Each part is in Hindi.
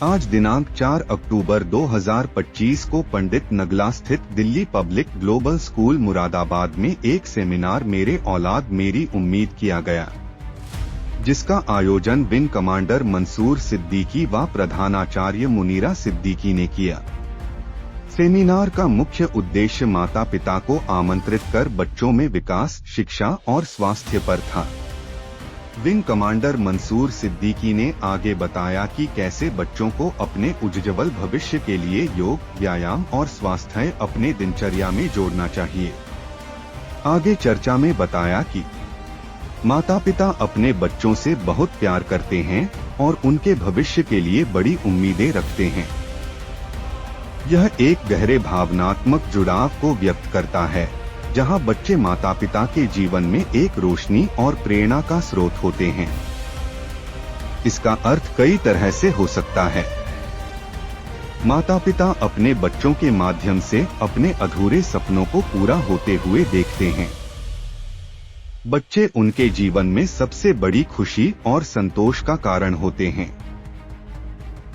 आज दिनांक 4 अक्टूबर 2025 को पंडित नगला स्थित Delhi public global school Moradabad में एक सेमिनार मेरे औलाद मेरी उम्मीद किया गया, जिसका आयोजन विंग कमांडर मंसूर सिद्दीकी व प्रधानाचार्य मुनीरा सिद्दीकी ने किया। सेमिनार का मुख्य उद्देश्य माता पिता को आमंत्रित कर बच्चों में विकास, शिक्षा और स्वास्थ्य पर था। विंग कमांडर मंसूर सिद्दीकी ने आगे बताया कि कैसे बच्चों को अपने उज्ज्वल भविष्य के लिए योग, व्यायाम और स्वास्थ्य अपने दिनचर्या में जोड़ना चाहिए। आगे चर्चा में बताया कि माता पिता अपने बच्चों से बहुत प्यार करते हैं और उनके भविष्य के लिए बड़ी उम्मीदें रखते हैं। यह एक गहरे भावनात्मक जुड़ाव को व्यक्त करता है, जहां बच्चे माता पिता के जीवन में एक रोशनी और प्रेरणा का स्रोत होते हैं। इसका अर्थ कई तरह से हो सकता है। माता पिता अपने बच्चों के माध्यम से अपने अधूरे सपनों को पूरा होते हुए देखते हैं। बच्चे उनके जीवन में सबसे बड़ी खुशी और संतोष का कारण होते हैं।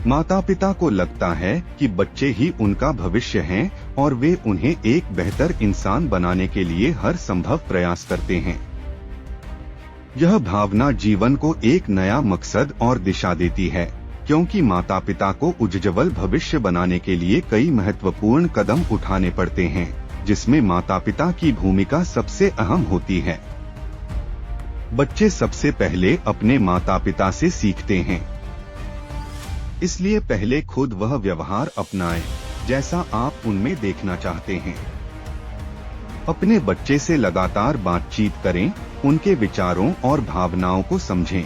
माता पिता को लगता है कि बच्चे ही उनका भविष्य हैं और वे उन्हें एक बेहतर इंसान बनाने के लिए हर संभव प्रयास करते हैं। यह भावना जीवन को एक नया मकसद और दिशा देती है, क्योंकि माता पिता को उज्ज्वल भविष्य बनाने के लिए कई महत्वपूर्ण कदम उठाने पड़ते हैं, जिसमें माता पिता की भूमिका सबसे अहम होती है। बच्चे सबसे पहले अपने माता पिता से सीखते हैं, इसलिए पहले खुद वह व्यवहार अपनाएं जैसा आप उनमें देखना चाहते हैं। अपने बच्चे से लगातार बातचीत करें, उनके विचारों और भावनाओं को समझें।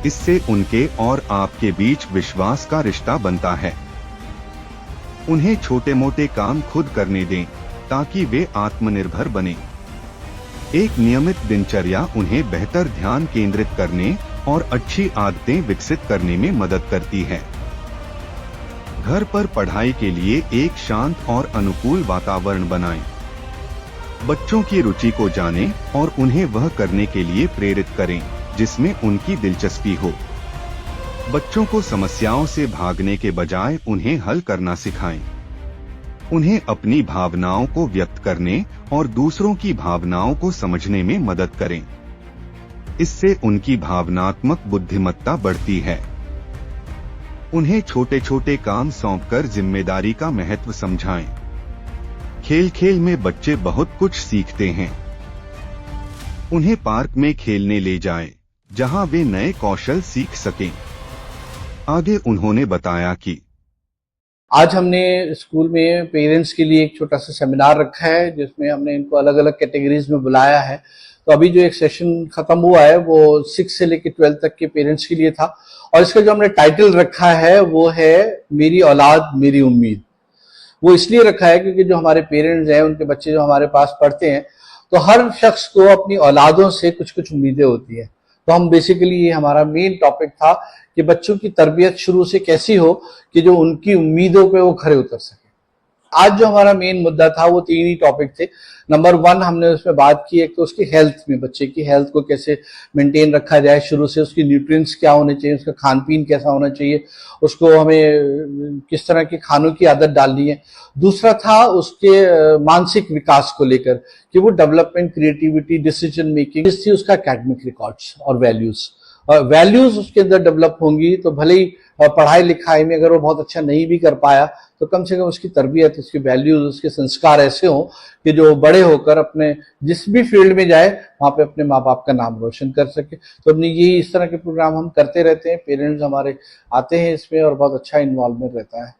इससे उनके और आपके बीच विश्वास का रिश्ता बनता है। उन्हें छोटे मोटे काम खुद करने दें ताकि वे आत्मनिर्भर बनें। एक नियमित दिनचर्या उन्हें बेहतर ध्यान केंद्रित करने और अच्छी आदतें विकसित करने में मदद करती है। घर पर पढ़ाई के लिए एक शांत और अनुकूल वातावरण बनाएं। बच्चों की रुचि को जानें और उन्हें वह करने के लिए प्रेरित करें जिसमें उनकी दिलचस्पी हो। बच्चों को समस्याओं से भागने के बजाय उन्हें हल करना सिखाएं। उन्हें अपनी भावनाओं को व्यक्त करने और दूसरों की भावनाओं को समझने में मदद करें। इससे उनकी भावनात्मक बुद्धिमत्ता बढ़ती है। उन्हें छोटे छोटे काम सौंपकर जिम्मेदारी का महत्व समझाएं। खेल खेल में बच्चे बहुत कुछ सीखते हैं। उन्हें पार्क में खेलने ले जाएं, जहां वे नए कौशल सीख सकें। आगे उन्होंने बताया कि आज हमने स्कूल में पेरेंट्स के लिए एक छोटा सा सेमिनार रखा है, जिसमें हमने इनको अलग अलग कैटेगरीज में बुलाया है। तो अभी जो एक सेशन खत्म हुआ है वो 6 से लेकर 12 तक के पेरेंट्स के लिए था, और इसका जो हमने टाइटल रखा है वो है मेरी औलाद मेरी उम्मीद। वो इसलिए रखा है क्योंकि जो हमारे पेरेंट्स हैं, उनके बच्चे जो हमारे पास पढ़ते हैं, तो हर शख्स को अपनी औलादों से कुछ कुछ उम्मीदें होती हैं। तो हम बेसिकली ये हमारा मेन टॉपिक था कि बच्चों की तरबियत शुरू से कैसी हो कि जो उनकी उम्मीदों पे वो खरे उतर सके। आज जो हमारा मेन मुद्दा था वो 3 ही टॉपिक थे। नंबर 1 हमने उसमें बात की, एक तो उसकी हेल्थ में, बच्चे की हेल्थ को कैसे मेंटेन रखा जाए, शुरू से उसकी न्यूट्रिएंट्स क्या होने चाहिए, उसका खान पीन कैसा होना चाहिए, उसको हमें किस तरह के खानों की आदत डालनी है। दूसरा था उसके मानसिक विकास को लेकर कि वो डेवलपमेंट, क्रिएटिविटी, डिसीजन मेकिंग, थी उसका एकेडमिक रिकॉर्ड्स और वैल्यूज उसके अंदर डेवलप होंगी तो भले ही पढ़ाई लिखाई में अगर वो बहुत अच्छा नहीं भी कर पाया तो कम से कम उसकी तरबियत, उसकी वैल्यूज, उसके संस्कार ऐसे हों कि जो बड़े होकर अपने जिस भी फील्ड में जाए वहां पे अपने माँ बाप का नाम रोशन कर सके। तो अपनी यही इस तरह के प्रोग्राम हम करते रहते हैं। पेरेंट्स हमारे आते हैं इसमें और बहुत अच्छा इन्वॉल्वमेंट रहता है।